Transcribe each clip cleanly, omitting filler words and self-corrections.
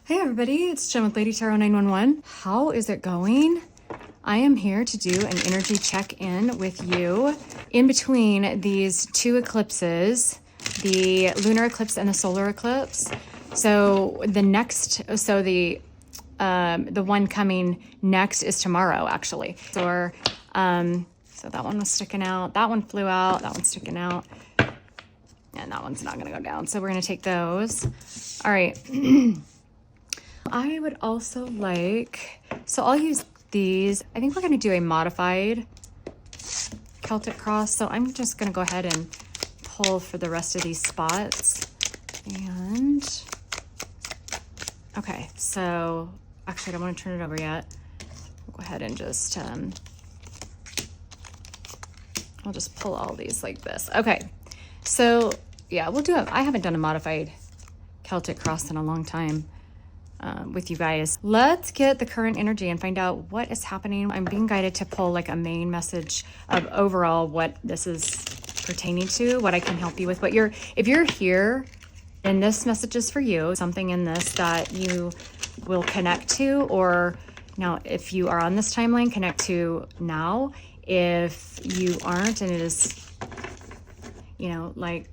Hey everybody, it's Jenn with Lady Tarot 911. How is it going? I am here to do an energy check-in with you in between these two eclipses, the lunar eclipse and the solar eclipse. So the one coming next is tomorrow, actually. So that one was sticking out. That one flew out. That one's sticking out. And that one's not going to go down. So we're going to take those. All right. I would also so I'll use these. I think we're going to do a modified Celtic cross. So I'm just going to go ahead and pull for the rest of these spots. And, okay, so actually I don't want to turn it over yet. I'll go ahead and just, I'll just pull all these like this. Okay, so yeah, we'll do it. I haven't done a modified Celtic cross in a long time. With you guys. Let's get the current energy and find out what is happening. I'm being guided to pull like a main message of overall what this is pertaining to, what I can help you with. If you're here and this message is for you, something in this that you will connect to, or now if you are on this timeline, connect to now. If you aren't and it is, like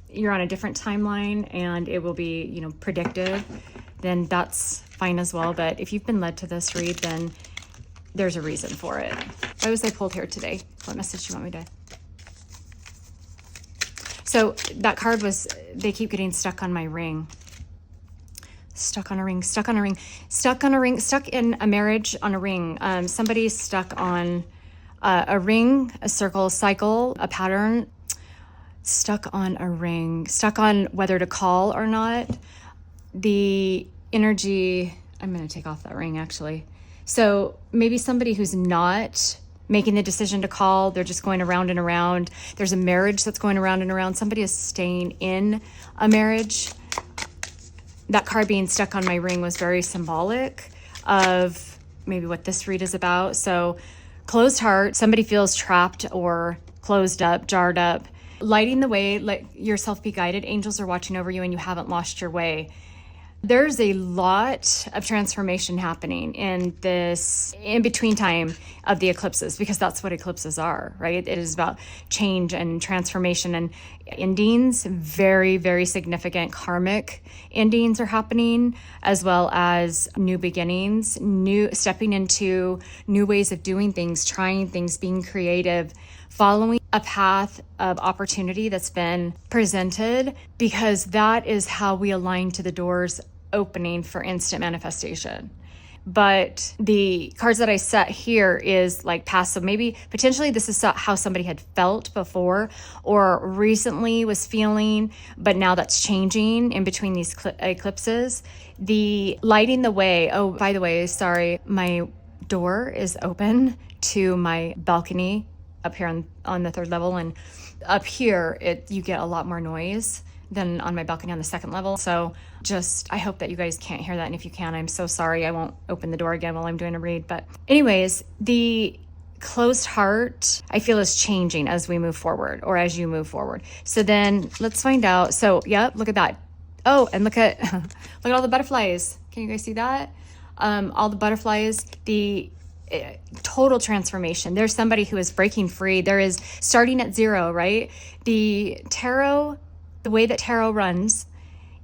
you're on a different timeline and it will be, predictive, then that's fine as well. But if you've been led to this read, then there's a reason for it. Why was I pulled here today? What message do you want me to? So that card was, they keep getting stuck on my ring. Stuck on a ring, stuck on a ring, stuck on a ring, stuck in a marriage on a ring. Somebody's stuck on a ring, a circle, cycle, a pattern, stuck on a ring, stuck on whether to call or not. The energy, I'm going to take off that ring actually. So maybe somebody who's not making the decision to call, they're just going around and around. There's a marriage that's going around and around. Somebody is staying in a marriage. That card being stuck on my ring was very symbolic of maybe what this read is about. So closed heart, somebody feels trapped or closed up, jarred up. Lighting the way, let yourself be guided. Angels are watching over you and you haven't lost your way. There's a lot of transformation happening in this in-between time of the eclipses, because that's what eclipses are, right? It is about change and transformation and endings. Very, very significant karmic endings are happening, as well as new beginnings, stepping into new ways of doing things, trying things, being creative, following a path of opportunity that's been presented, because that is how we align to the doors opening for instant manifestation. But the cards that I set here is like past. So maybe potentially this is how somebody had felt before or recently was feeling, but now that's changing in between these eclipses. The lighting the way. Oh, by the way, sorry, my door is open to my balcony up here on the third level, and up here you get a lot more noise than on my balcony on the second level. So I hope that you guys can't hear that, and if you can, I'm so sorry. I won't open the door again while I'm doing a read. But anyways, the closed heart I feel is changing as we move forward, or as you move forward. So then let's find out. So yeah, look at that. Oh, and look at look at all the butterflies. Can you guys see that? All the butterflies, the total transformation. There's somebody who is breaking free. There is starting at zero, right? The way that tarot runs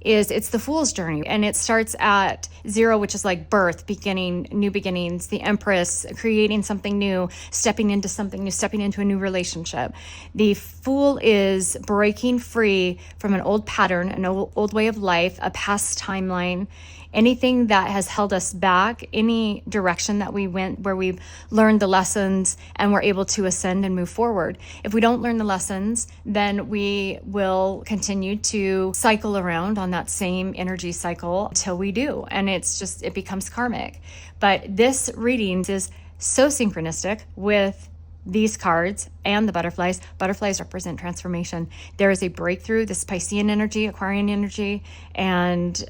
is it's the fool's journey, and it starts at zero, which is like birth, beginning, new beginnings, the Empress, creating something new, stepping into something new, stepping into a new relationship. The fool is breaking free from an old pattern, an old way of life, a past timeline, anything that has held us back, any direction that we went where we've learned the lessons and we're able to ascend and move forward. If we don't learn the lessons, then we will continue to cycle around on that same energy cycle until we do. And it becomes karmic. But this reading is so synchronistic with these cards and the butterflies. Butterflies represent transformation. There is a breakthrough, this Piscean energy, Aquarian energy, and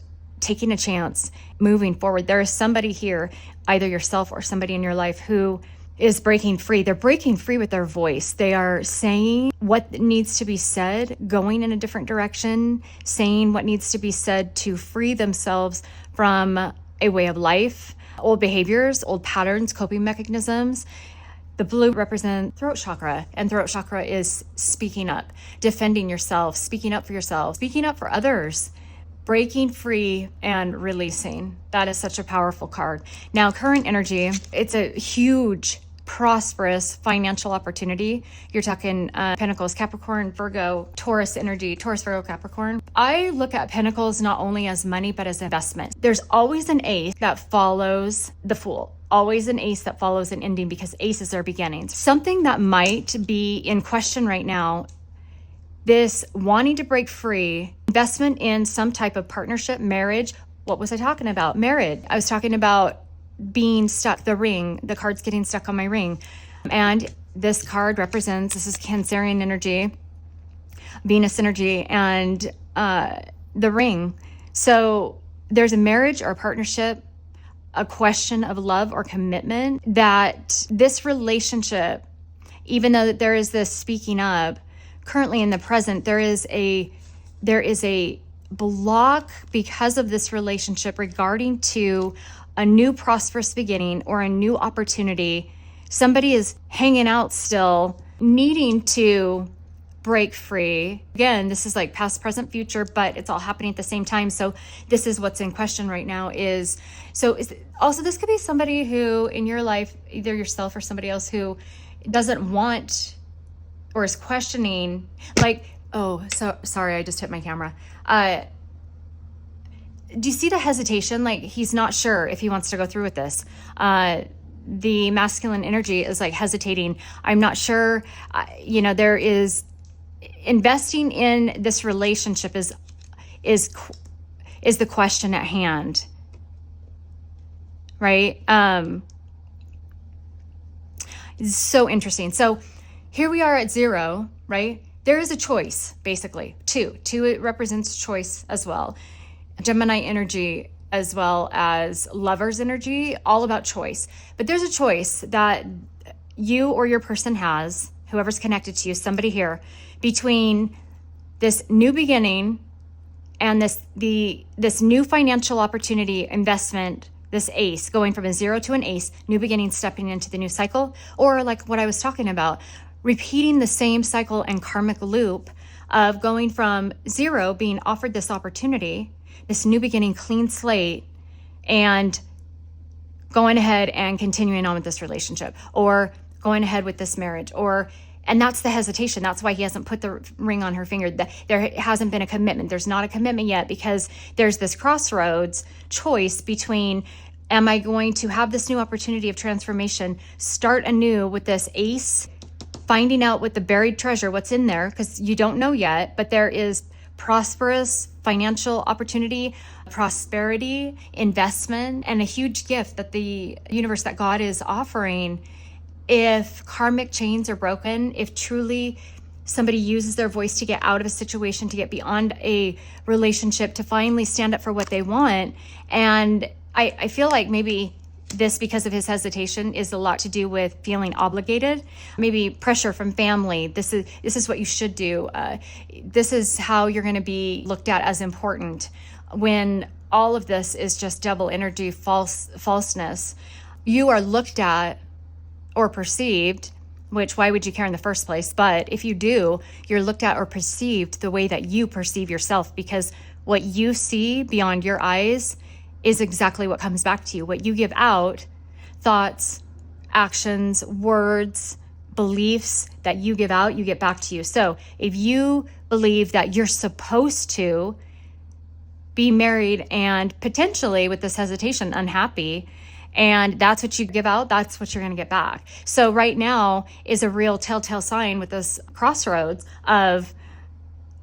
taking a chance, moving forward. There is somebody here, either yourself or somebody in your life, who is breaking free. They're breaking free with their voice. They are saying what needs to be said, going in a different direction, saying what needs to be said to free themselves from a way of life, old behaviors, old patterns, coping mechanisms. The blue represents throat chakra, and throat chakra is speaking up, defending yourself, speaking up for yourself, speaking up for others, breaking free and releasing. That is such a powerful card. Now, current energy, it's a huge, prosperous financial opportunity. You're talking Pentacles, Capricorn, Virgo, Taurus energy, Taurus, Virgo, Capricorn. I look at Pentacles not only as money, but as investment. There's always an ace that follows the Fool. Always an ace that follows an ending, because aces are beginnings. Something that might be in question right now, this wanting to break free, investment in some type of partnership, marriage. What was I talking about? Marriage. I was talking about being stuck, the ring, the card's getting stuck on my ring. And this card represents, this is Cancerian energy, Venus energy, and the ring. So there's a marriage or a partnership, a question of love or commitment, that this relationship, even though there is this speaking up, currently in the present, there is a block because of this relationship regarding to a new prosperous beginning or a new opportunity. Somebody is hanging out still, needing to break free. Again, this is like past, present, future, but it's all happening at the same time. So this is what's in question right now also this could be somebody who in your life, either yourself or somebody else, who doesn't want or is questioning, like, oh, so sorry, I just hit my camera. Do you see the hesitation? Like, he's not sure if he wants to go through with this. The masculine energy is like hesitating. I'm not sure. There is investing in this relationship is the question at hand, right? It's so interesting. So here we are at 0, right? There is a choice, basically. 2, it represents choice as well. Gemini energy as well as Lover's energy, all about choice. But there's a choice that you or your person has, whoever's connected to you, somebody here, between this new beginning and this new financial opportunity, investment, this ace, going from a 0 to an ace, new beginning, stepping into the new cycle, or like what I was talking about, repeating the same cycle and karmic loop of going from 0, being offered this opportunity, this new beginning, clean slate, and going ahead and continuing on with this relationship, or going ahead with this marriage, and that's the hesitation. That's why he hasn't put the ring on her finger. There hasn't been a commitment. There's not a commitment yet, because there's this crossroads choice between, am I going to have this new opportunity of transformation, start anew with this ace, finding out what the buried treasure, what's in there, because you don't know yet, but there is prosperous financial opportunity, prosperity, investment, and a huge gift that the universe, that God is offering. If karmic chains are broken, if truly somebody uses their voice to get out of a situation, to get beyond a relationship, to finally stand up for what they want. And I feel like maybe this, because of his hesitation, is a lot to do with feeling obligated, maybe pressure from family. This is what you should do. This is how you're going to be looked at as important, when all of this is just double energy, falseness. You are looked at or perceived, which why would you care in the first place? But if you do, you're looked at or perceived the way that you perceive yourself, because what you see beyond your eyes is exactly what comes back to you. What you give out, thoughts, actions, words, beliefs that you give out, you get back to you. So if you believe that you're supposed to be married and potentially, with this hesitation, unhappy, and that's what you give out, that's what you're going to get back. So right now is a real telltale sign with this crossroads of,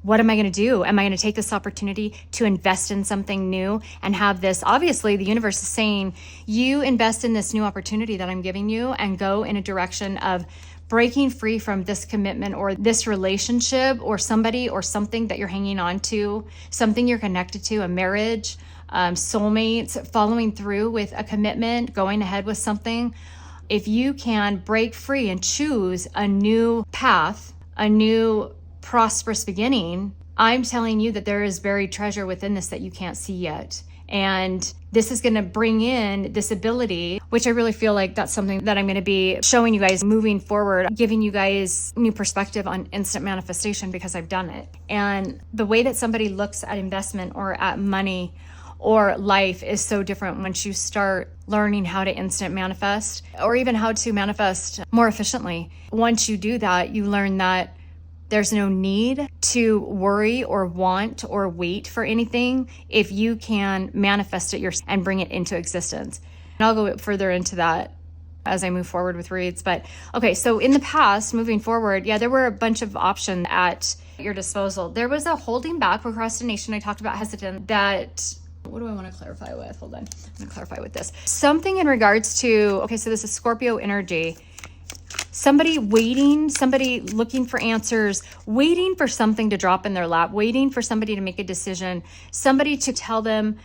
what am I going to do? Am I going to take this opportunity to invest in something new and have this? Obviously, the universe is saying, you invest in this new opportunity that I'm giving you and go in a direction of breaking free from this commitment or this relationship or somebody or something that you're hanging on to, something you're connected to, a marriage, soulmates, following through with a commitment, going ahead with something. if you can break free and choose a new path, a new prosperous beginning, I'm telling you that there is buried treasure within this that you can't see yet. And this is going to bring in this ability, which I really feel like that's something that I'm going to be showing you guys moving forward, giving you guys new perspective on instant manifestation because I've done it. And the way that somebody looks at investment or at money or life is so different once you start learning how to instant manifest, or even how to manifest more efficiently. Once you do that, you learn that there's no need to worry or want or wait for anything if you can manifest it yourself and bring it into existence. And I'll go further into that as I move forward with reads. But okay, so in the past, moving forward, there were a bunch of options at your disposal. There was a holding back, procrastination. I talked about hesitant. That, what do I want to clarify with? Hold on, I'm going to clarify with this. Something in regards to, okay, so this is Scorpio energy. Somebody waiting, somebody looking for answers, waiting for something to drop in their lap, waiting for somebody to make a decision, somebody to tell them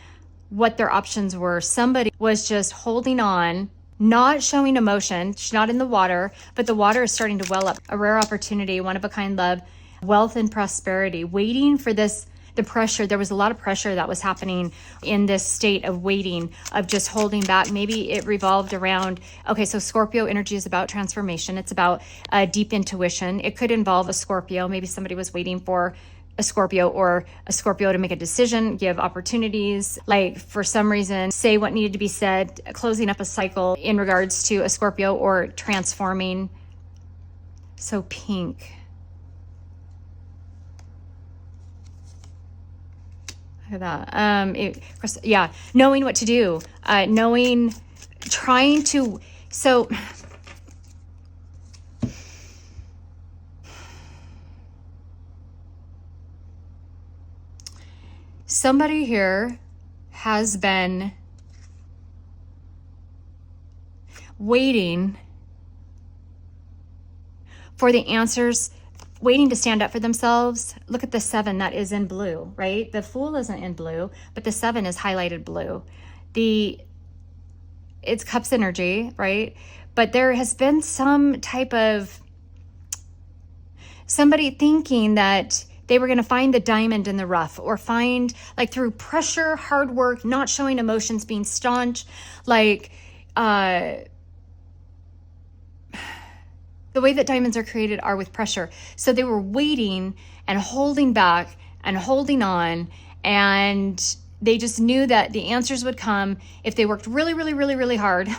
what their options were. Somebody was just holding on, not showing emotion, not in the water, but the water is starting to well up. A rare opportunity, one-of-a-kind love, wealth and prosperity, waiting for this. The pressure, there was a lot of pressure that was happening in this state of waiting, of just holding back. Maybe it revolved around, okay, so Scorpio energy is about transformation. It's about deep intuition. It could involve a Scorpio. Maybe somebody was waiting for a Scorpio to make a decision, give opportunities, like for some reason, say what needed to be said, closing up a cycle in regards to a Scorpio or transforming. So pink. Look at that. Knowing what to do, trying to, so somebody here has been waiting for the answers, waiting to stand up for themselves. Look at the 7 that is in blue, right? The Fool isn't in blue, but the 7 is highlighted blue. It's Cups energy, right? But there has been some type of somebody thinking that they were going to find the diamond in the rough, or find, like, through pressure, hard work, not showing emotions, being staunch, like, the way that diamonds are created are with pressure. So they were waiting and holding back and holding on, and they just knew that the answers would come if they worked really, really, really, really hard.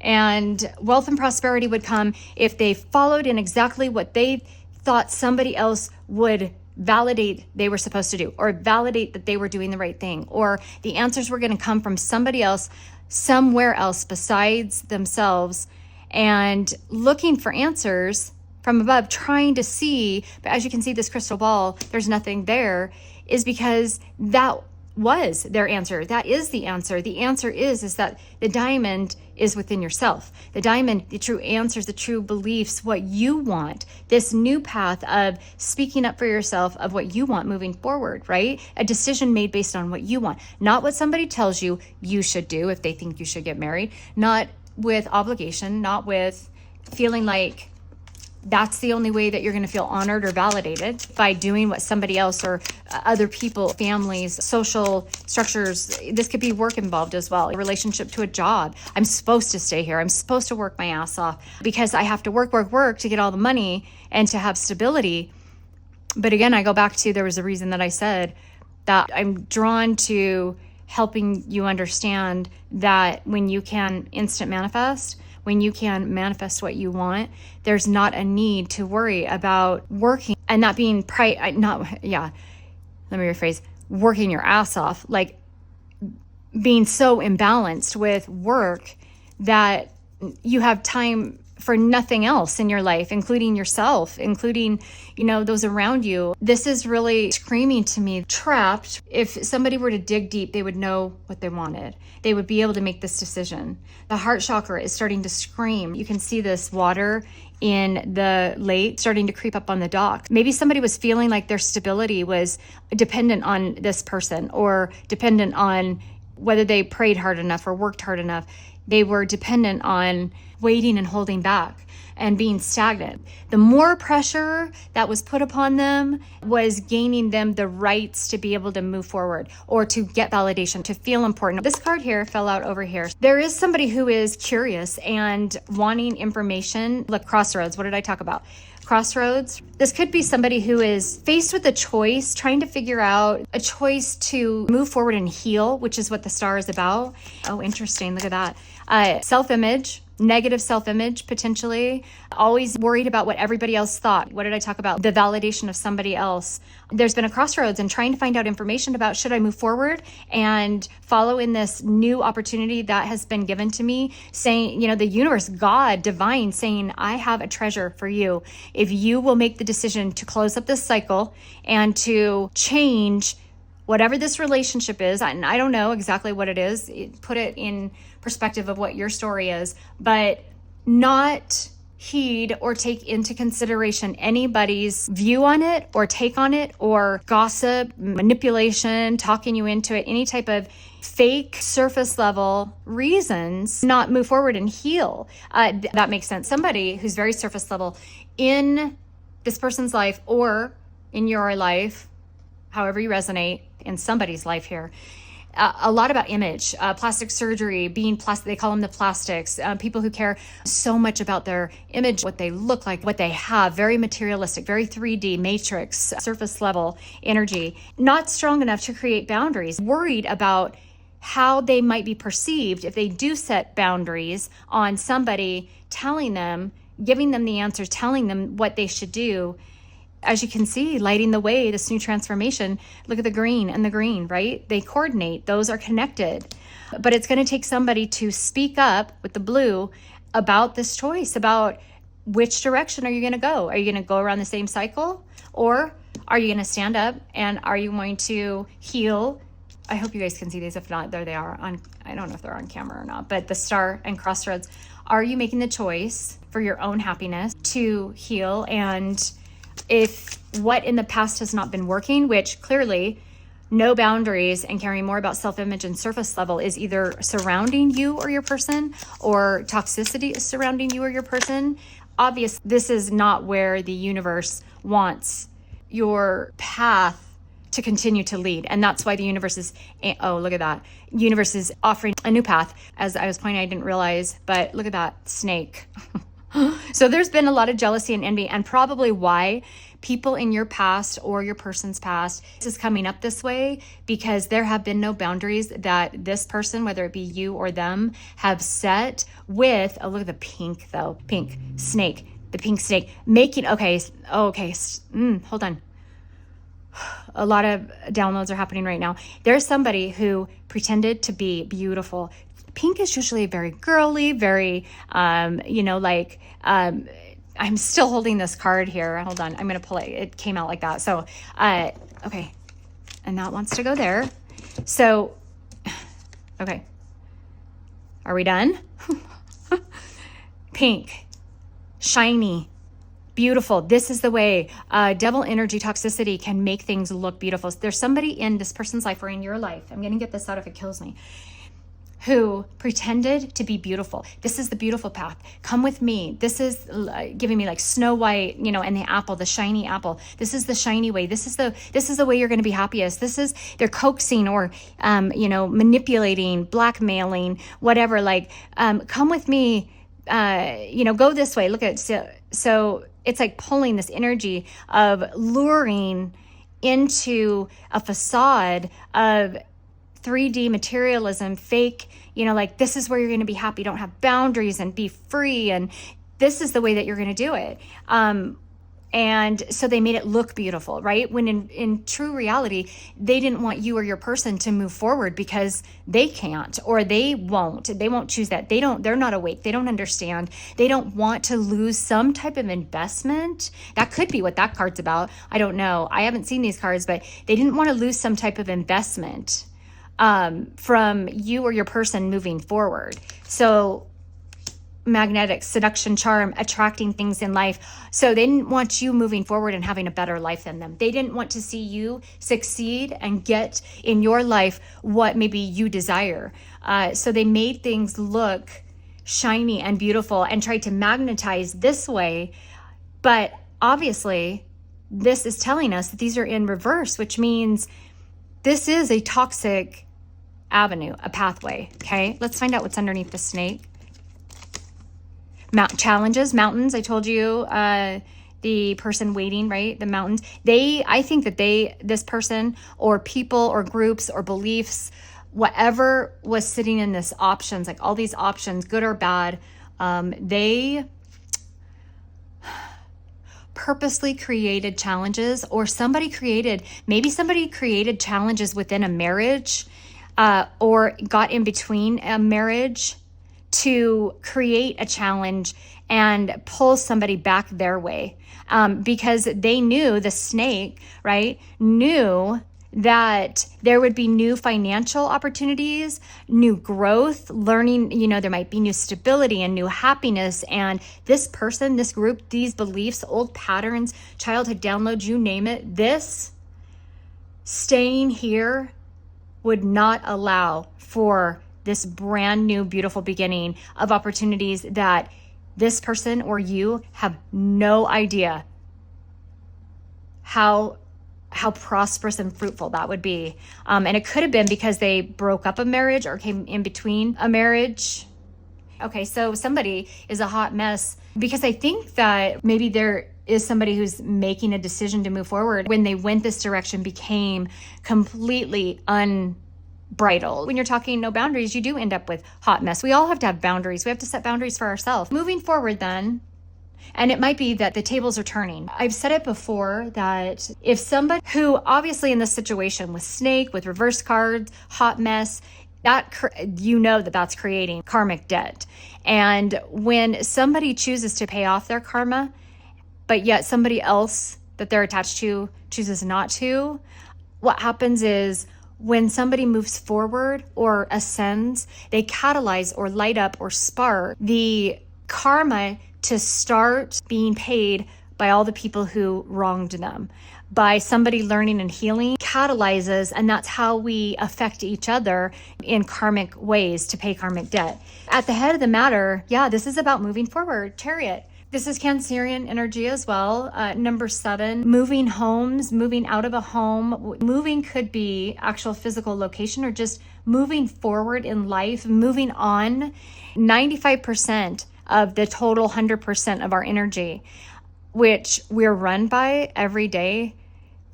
And wealth and prosperity would come if they followed in exactly what they thought somebody else would validate they were supposed to do, or validate that they were doing the right thing, or the answers were going to come from somebody else, somewhere else besides themselves. And looking for answers from above, trying to see, but as you can see, this crystal ball, there's nothing there, is because that was their answer. That is the answer. The answer is that the diamond is within yourself. The diamond, the true answers, the true beliefs, what you want, this new path of speaking up for yourself, of what you want moving forward, right? A decision made based on what you want, not what somebody tells you you should do if they think you should get married, not with obligation, not with feeling like that's the only way that you're going to feel honored or validated, by doing what somebody else or other people, families, social structures. This could be work involved as well, a relationship to a job. I'm supposed to stay here. I'm supposed to work my ass off because I have to work to get all the money and to have stability. But again, I go back to, there was a reason that I said that I'm drawn to helping you understand that when you can instant manifest, when you can manifest what you want, there's not a need to worry about working and not being working your ass off, like being so imbalanced with work that you have time for nothing else in your life, including yourself, including, those around you. This is really screaming to me, trapped. If somebody were to dig deep, they would know what they wanted. They would be able to make this decision. The heart chakra is starting to scream. You can see this water in the lake starting to creep up on the dock. Maybe somebody was feeling like their stability was dependent on this person, or dependent on whether they prayed hard enough or worked hard enough. They were dependent on waiting and holding back and being stagnant. The more pressure that was put upon them was gaining them the rights to be able to move forward or to get validation, to feel important. This card here fell out over here. There is somebody who is curious and wanting information. Look, crossroads. What did I talk about? Crossroads. This could be somebody who is faced with a choice, trying to figure out a choice to move forward and heal, which is what the star is about. Oh, interesting. Look at that. Self-image. Negative self-image, potentially, always worried about what everybody else thought. What did I talk about? The validation of somebody else. There's been a crossroads and trying to find out information about, should I move forward and follow in this new opportunity that has been given to me, saying, the universe, God, divine, saying, I have a treasure for you. If you will make the decision to close up this cycle and to change whatever this relationship is, and I don't know exactly what it is, put it in perspective of what your story is, but not heed or take into consideration anybody's view on it or take on it or gossip, manipulation, talking you into it, any type of fake surface level reasons, not move forward and heal. That makes sense. Somebody who's very surface level in this person's life or in your life, however you resonate in somebody's life here. A lot about image, plastic surgery, being plastic. They call them the plastics. People who care so much about their image, what they look like, what they have, very materialistic, very 3D, matrix, surface level energy, not strong enough to create boundaries, worried about how they might be perceived if they do set boundaries on somebody telling them, giving them the answers, telling them what they should do. As you can see, lighting the way, this new transformation. Look at the green and the green, right? They coordinate. Those are connected. But it's going to take somebody to speak up with the blue about this choice, about which direction are you going to go? Are you going to go around the same cycle? Or are you going to stand up and are you going to heal? I hope you guys can see these. If not, there they are. I don't know if they're on camera or not, but the star and crossroads. Are you making the choice for your own happiness to heal? And if what in the past has not been working, which clearly no boundaries and caring more about self-image and surface level is either surrounding you or your person, or toxicity is surrounding you or your person. Obviously, this is not where the universe wants your path to continue to lead. And that's why the universe is, oh, look at that. Universe is offering a new path. As I was pointing, I didn't realize, but look at that snake. So there's been a lot of jealousy and envy, and probably why people in your past or your person's past is coming up this way, because there have been no boundaries that this person, whether it be you or them, have set with, oh, look at the pink though, pink snake, the pink snake, making, hold on. A lot of downloads are happening right now. There's somebody who pretended to be beautiful. Pink is usually very girly, very, I'm still holding this card here. Hold on. I'm going to pull it. It came out like that. So, okay. And that wants to go there. So, okay. Are we done? Pink, shiny, beautiful. This is the way devil energy toxicity can make things look beautiful. There's somebody in this person's life or in your life. I'm going to get this out if it kills me. Who pretended to be beautiful. This is the beautiful path. Come with me. This is giving me like Snow White, and the apple, the shiny apple. This is the shiny way. This is the way you're going to be happiest. They're coaxing or, manipulating, blackmailing, whatever. Like, come with me. Go this way. Look at it. So it's like pulling this energy of luring into a facade of 3D materialism, fake, this is where you're going to be happy, don't have boundaries and be free. And this is the way that you're going to do it. And so they made it look beautiful, right? When in true reality, they didn't want you or your person to move forward because they can't, or they won't choose that. They're not awake. They don't understand. They don't want to lose some type of investment. That could be what that card's about. I don't know. I haven't seen these cards, but they didn't want to lose some type of investment from you or your person moving forward. So magnetic, seduction, charm, attracting things in life. So they didn't want you moving forward and having a better life than them. They didn't want to see you succeed and get in your life what maybe you desire. So they made things look shiny and beautiful and tried to magnetize this way. But obviously, this is telling us that these are in reverse, which means this is a toxic avenue, a pathway. Okay, let's find out what's underneath the snake. Challenges, mountains. I told you the person waiting, right? The mountains. I think that this person or people or groups or beliefs, whatever was sitting in this options, like all these options, good or bad, they purposely created challenges, or maybe somebody created challenges within a marriage or got in between a marriage to create a challenge and pull somebody back their way, because they knew, the snake, right, knew that there would be new financial opportunities, new growth, learning, there might be new stability and new happiness. And this person, this group, these beliefs, old patterns, childhood downloads, you name it, this staying here would not allow for this brand new, beautiful beginning of opportunities that this person or you have no idea how prosperous and fruitful that would be. And it could have been because they broke up a marriage or came in between a marriage. Okay, so somebody is a hot mess, because I think that maybe there is somebody who's making a decision to move forward when they went this direction became completely unbridled. When you're talking no boundaries, you do end up with hot mess. We all have to have boundaries. We have to set boundaries for ourselves. Moving forward then, and it might be that the tables are turning. I've said it before that if somebody who obviously in this situation with snake, with reverse cards, hot mess, that that's creating karmic debt. And when somebody chooses to pay off their karma, but yet somebody else that they're attached to chooses not to, what happens is when somebody moves forward or ascends, they catalyze or light up or spark the karma to start being paid by all the people who wronged them. By somebody learning and healing catalyzes, and that's how we affect each other in karmic ways to pay karmic debt. At the head of the matter, this is about moving forward. Chariot. This is Cancerian energy as well. Number 7, moving homes, moving out of a home. Moving could be actual physical location or just moving forward in life, moving on. 95% of the total 100% of our energy, which we're run by every day,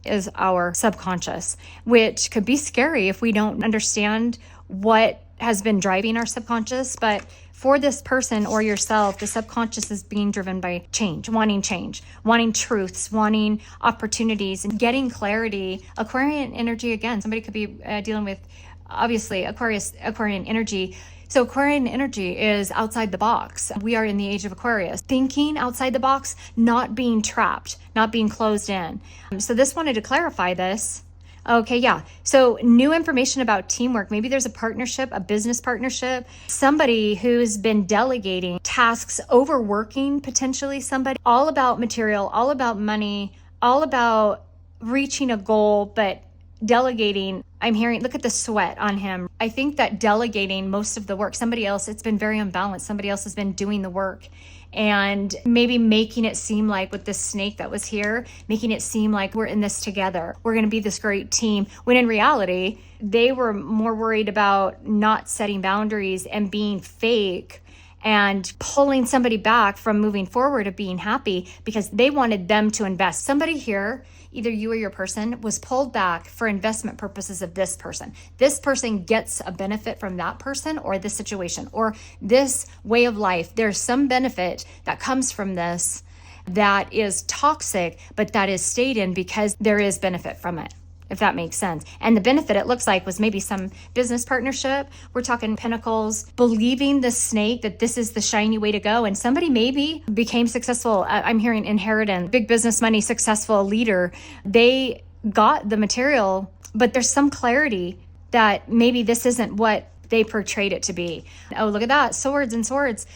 is our subconscious, which could be scary if we don't understand what has been driving our subconscious. But for this person or yourself, the subconscious is being driven by change, wanting truths, wanting opportunities, and getting clarity. Aquarian energy, again, somebody could be dealing with, obviously, Aquarian energy. So Aquarian energy is outside the box. We are in the age of Aquarius. Thinking outside the box, not being trapped, not being closed in. So this wanted to clarify this. Okay, so new information about teamwork. Maybe there's a partnership, a business partnership, somebody who's been delegating tasks, overworking potentially somebody, all about material, all about money, all about reaching a goal, but delegating. I'm hearing, look at the sweat on him. I think that delegating most of the work, somebody else, it's been very unbalanced. Somebody else has been doing the work and maybe making it seem like, with this snake that was here, making it seem like we're in this together. We're going to be this great team. When in reality, they were more worried about not setting boundaries and being fake and pulling somebody back from moving forward of being happy because they wanted them to invest. Somebody here, either you or your person, was pulled back for investment purposes of this person. This person gets a benefit from that person or this situation or this way of life. There's some benefit that comes from this that is toxic, but that is stayed in because there is benefit from it, if that makes sense. And the benefit, it looks like, was maybe some business partnership. We're talking pentacles, believing the snake that this is the shiny way to go. And somebody maybe became successful. I'm hearing inheritance, big business money, successful leader. They got the material, but there's some clarity that maybe this isn't what they portrayed it to be. Oh, look at that. Swords and swords.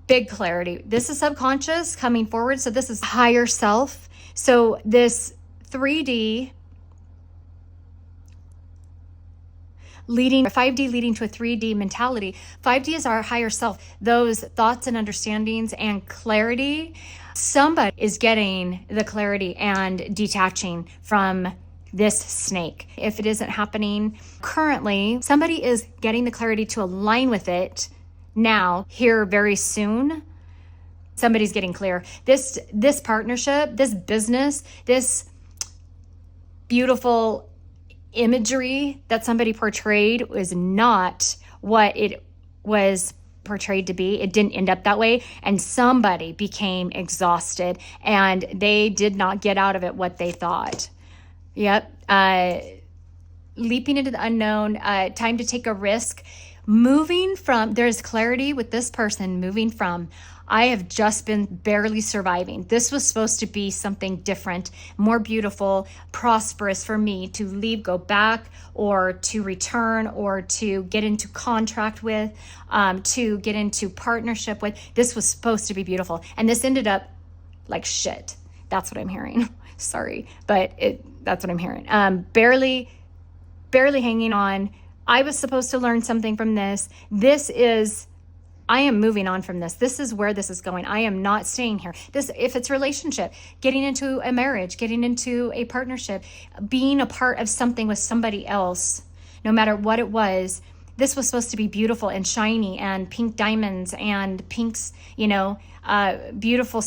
big clarity. This is subconscious coming forward. So this is higher self. So this 3D leading 5D leading to a 3D mentality. 5D is our higher self, those thoughts and understandings and clarity. Somebody is getting the clarity and detaching from this snake. If it isn't happening currently, somebody is getting the clarity to align with it now, here very soon. Somebody's getting clear. This partnership, this business, this beautiful imagery that somebody portrayed was not what it was portrayed to be. It didn't end up that way. And somebody became exhausted and they did not get out of it what they thought. Yep. Leaping into the unknown, time to take a risk. Moving from, there's clarity with this person moving from, I have just been barely surviving. This was supposed to be something different, more beautiful, prosperous for me to leave, go back, or to return, or to get into contract with, to get into partnership with. This was supposed to be beautiful. And this ended up like shit. That's what I'm hearing. Sorry, but that's what I'm hearing. Barely hanging on. I was supposed to learn something from this. I am moving on from this. This is where this is going. I am not staying here. If it's relationship, getting into a marriage, getting into a partnership, being a part of something with somebody else, no matter what it was, this was supposed to be beautiful and shiny and pink diamonds and pinks, beautiful.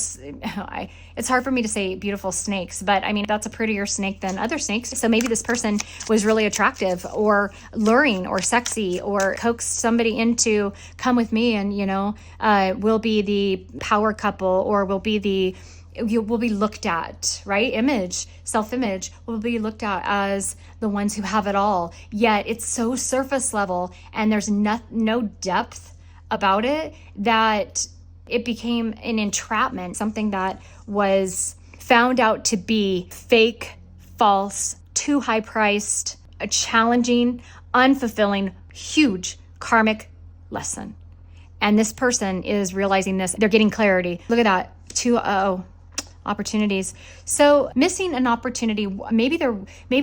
It's hard for me to say beautiful snakes, but I mean, that's a prettier snake than other snakes. So maybe this person was really attractive or luring or sexy or coaxed somebody into come with me and, we'll be the power couple or we'll be looked at, right? Self-image will be looked at as the ones who have it all. Yet it's so surface level and there's no depth about it that it became an entrapment, something that was found out to be fake, false, too high priced, a challenging, unfulfilling, huge karmic lesson. And this person is realizing this. They're getting clarity. Look at that. 2-0 opportunities. So missing an opportunity, maybe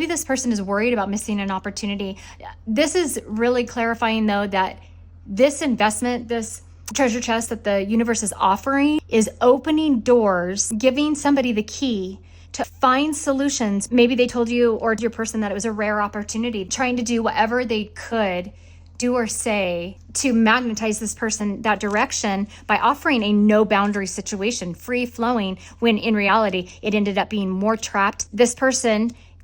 this person is worried about missing an opportunity. This is really clarifying though that this investment, this treasure chest that the universe is offering is opening doors, giving somebody the key to find solutions. Maybe they told you or your person that it was a rare opportunity, trying to do whatever they could do or say to magnetize this person that direction by offering a no boundary situation, free flowing, when in reality, it ended up being more trapped. This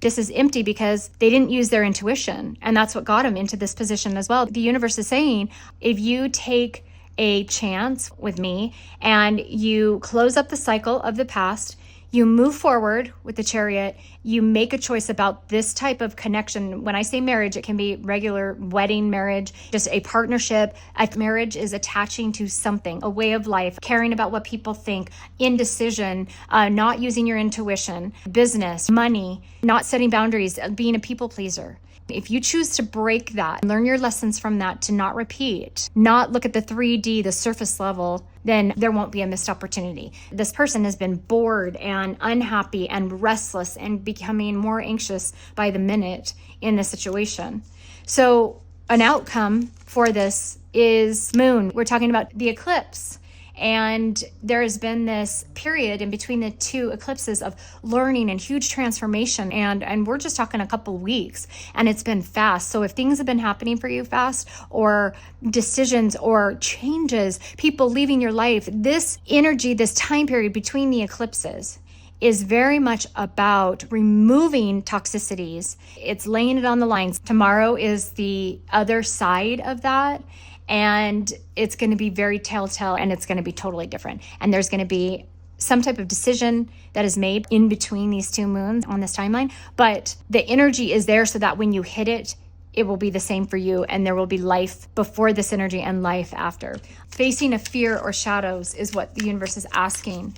is empty because they didn't use their intuition. And that's what got them into this position as well. The universe is saying, if you take a chance with me and you close up the cycle of the past, you move forward with the Chariot, you make a choice about this type of connection. When I say marriage, it can be regular wedding marriage, just a partnership. A marriage is attaching to something, a way of life, caring about what people think, indecision, not using your intuition, business, money, not setting boundaries, being a people pleaser. If you choose to break that, learn your lessons from that, to not repeat, not look at the 3D, the surface level, then there won't be a missed opportunity. This person has been bored and unhappy and restless and becoming more anxious by the minute in this situation. So an outcome for this is moon. We're talking about the eclipse. And there has been this period in between the two eclipses of learning and huge transformation. And we're just talking a couple weeks and it's been fast. So if things have been happening for you fast, or decisions or changes, people leaving your life, this energy, this time period between the eclipses is very much about removing toxicities. It's laying it on the lines. Tomorrow is the other side of that. And it's going to be very telltale and it's going to be totally different. And there's going to be some type of decision that is made in between these two moons on this timeline. But the energy is there so that when you hit it, it will be the same for you. And there will be life before this energy and life after. Facing a fear or shadows is what the universe is asking.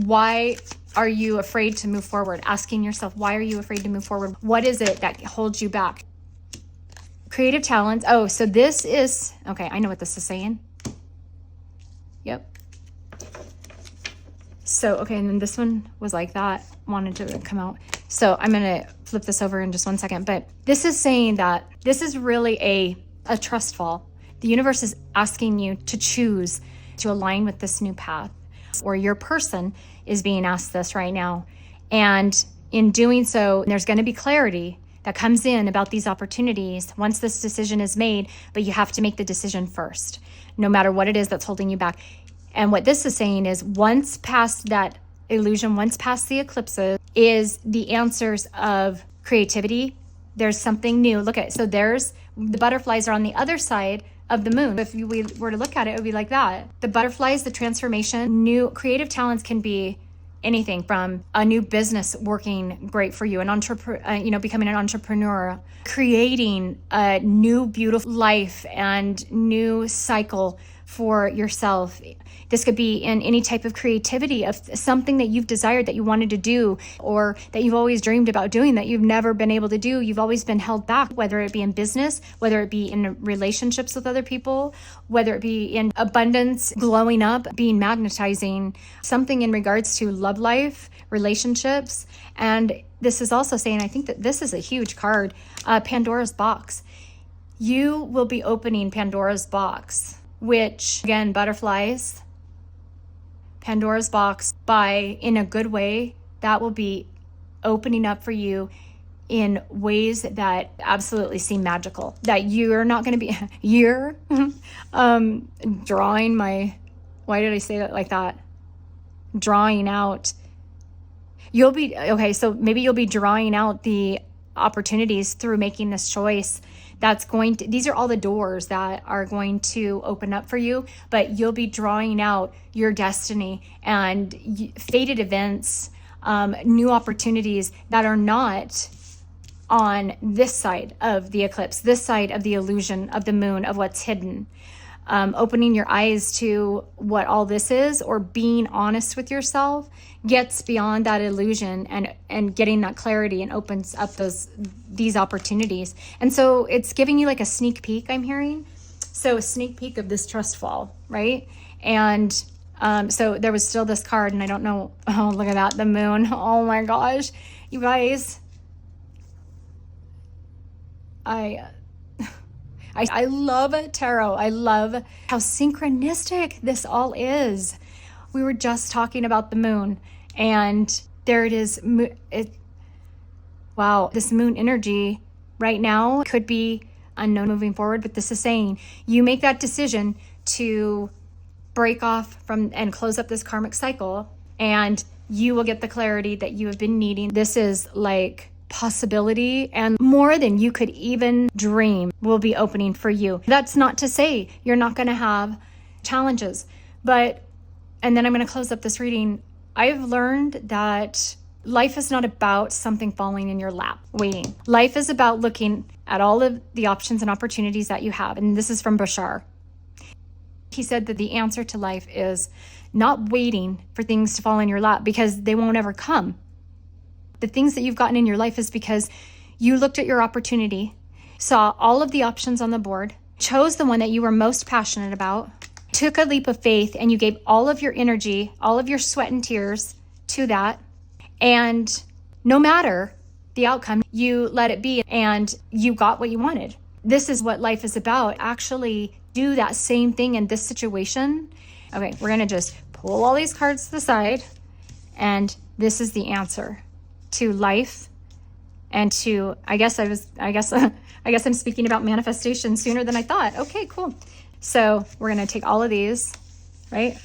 Why are you afraid to move forward? Asking yourself, why are you afraid to move forward? What is it that holds you back? Creative talents. Oh, so this is, okay, I know what this is saying. Yep. So, okay, and then this one was like that, wanted to come out. So I'm going to flip this over in just one second. But this is saying that this is really a trust fall. The universe is asking you to choose to align with this new path, or your person is being asked this right now. And in doing so, there's going to be clarity that comes in about these opportunities once this decision is made, but you have to make the decision first, no matter what it is that's holding you back. And what this is saying is once past that illusion, once past the eclipses, is the answers of creativity. There's something new. Look at it. So there's the butterflies are on the other side of the moon. If we were to look at it, it would be like that. The butterflies, the transformation, new creative talents can be anything from a new business working great for you, an entrepreneur, becoming an entrepreneur, creating a new beautiful life and new cycle for yourself. This could be in any type of creativity of something that you've desired, that you wanted to do, or that you've always dreamed about doing that you've never been able to do. You've always been held back, whether it be in business, whether it be in relationships with other people, whether it be in abundance, glowing up, being magnetizing, something in regards to love life, relationships. And this is also saying, I think that this is a huge card, Pandora's box. You will be opening Pandora's box, which again, butterflies, Pandora's box, in a good way, that will be opening up for you in ways that absolutely seem magical, that you're not going to be, drawing my, why did I say that like that? Drawing out. So maybe you'll be drawing out the opportunities through making this choice. These are all the doors that are going to open up for you, but you'll be drawing out your destiny and fated events, new opportunities that are not on this side of the eclipse, this side of the illusion of the moon, of what's hidden. Opening your eyes to what all this is, or being honest with yourself, gets beyond that illusion and getting that clarity, and opens up these opportunities. And so it's giving you like a sneak peek, I'm hearing. So a sneak peek of this trust fall, right? And so there was still this card, and I don't know. Oh, look at that, the moon. Oh my gosh, you guys. I love tarot. I love how synchronistic this all is. We were just talking about the moon, and there it is. Wow, this moon energy right now could be unknown moving forward, but this is saying you make that decision to break off from and close up this karmic cycle, and you will get the clarity that you have been needing. This is like possibility, and more than you could even dream will be opening for you. That's not to say you're not going to have challenges, and then I'm going to close up this reading. I've learned that life is not about something falling in your lap, waiting. Life is about looking at all of the options and opportunities that you have. And this is from Bashar. He said that the answer to life is not waiting for things to fall in your lap, because they won't ever come. The things that you've gotten in your life is because you looked at your opportunity, saw all of the options on the board, chose the one that you were most passionate about, took a leap of faith, and you gave all of your energy, all of your sweat and tears to that. And no matter the outcome, you let it be, and you got what you wanted. This is what life is about. Actually do that same thing in this situation. Okay, we're going to just pull all these cards to the side, and this is the answer to life, and to, I guess I'm speaking about manifestation sooner than I thought. Okay, cool. So we're going to take all of these, right?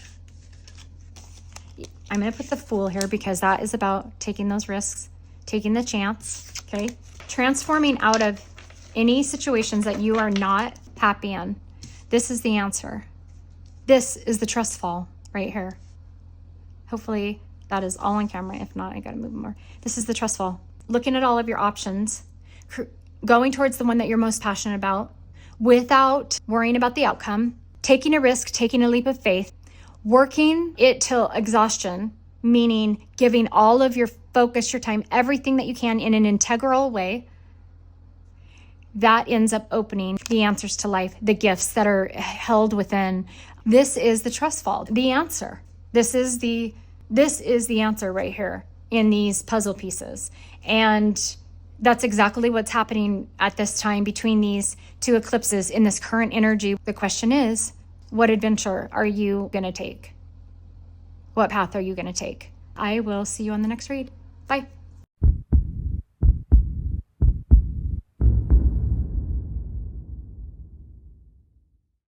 I'm going to put the Fool here because that is about taking those risks, taking the chance, okay? Transforming out of any situations that you are not happy in. This is the answer. This is the trust fall right here. Hopefully that is all on camera. If not, I got to move more. This is the trust fall. Looking at all of your options, going towards the one that you're most passionate about without worrying about the outcome, taking a risk, taking a leap of faith, working it till exhaustion, meaning giving all of your focus, your time, everything that you can in an integral way, that ends up opening the answers to life, the gifts that are held within. This is the trust fall, the answer. This is the answer right here in these puzzle pieces. And that's exactly what's happening at this time between these two eclipses in this current energy. The question is, what adventure are you going to take? What path are you going to take? I will see you on the next read. Bye.